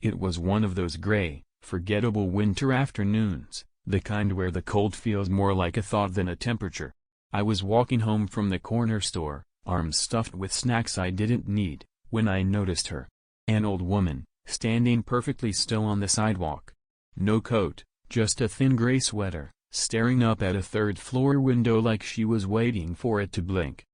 It was one of those gray, forgettable winter afternoons, the kind where the cold feels more like a thought than a temperature. I was walking home from the corner store, arms stuffed with snacks I didn't need, when I noticed her. An old woman, standing perfectly still on the sidewalk. No coat, just a thin gray sweater, staring up at a third-floor window like she was waiting for it to blink.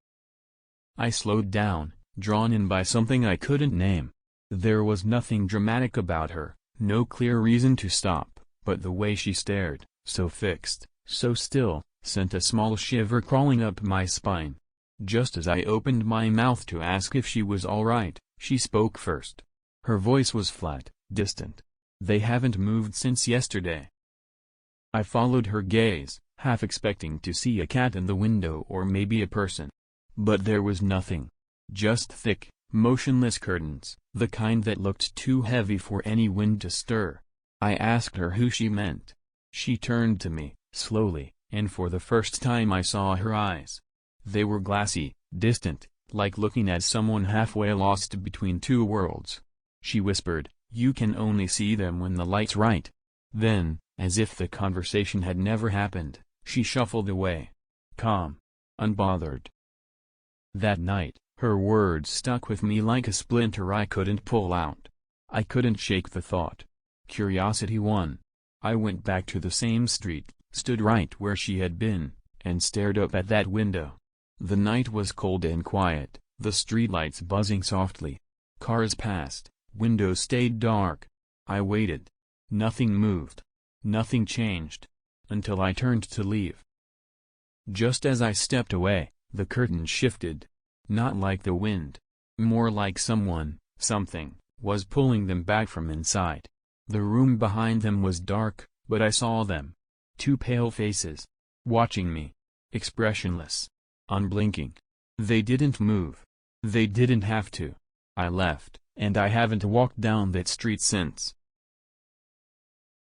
I slowed down, drawn in by something I couldn't name. There was nothing dramatic about her, no clear reason to stop, but the way she stared, so fixed, so still, sent a small shiver crawling up my spine. Just as I opened my mouth to ask if she was all right, she spoke first. Her voice was flat, distant. "They haven't moved since yesterday." I followed her gaze, half expecting to see a cat in the window or maybe a person. But there was nothing. Just thick, motionless curtains, the kind that looked too heavy for any wind to stir. I asked her who she meant. She turned to me, slowly, and for the first time I saw her eyes. They were glassy, distant, like looking at someone halfway lost between two worlds. She whispered, "You can only see them when the light's right." Then, as if the conversation had never happened, she shuffled away. Calm. Unbothered. That night, her words stuck with me like a splinter I couldn't pull out. I couldn't shake the thought. Curiosity won. I went back to the same street, stood right where she had been, and stared up at that window. The night was cold and quiet, the streetlights buzzing softly. Cars passed, windows stayed dark. I waited. Nothing moved. Nothing changed. Until I turned to leave. Just as I stepped away, the curtains shifted. Not like the wind. More like someone, something, was pulling them back from inside. The room behind them was dark, but I saw them. Two pale faces. Watching me. Expressionless. Unblinking. They didn't move. They didn't have to. I left, and I haven't walked down that street since.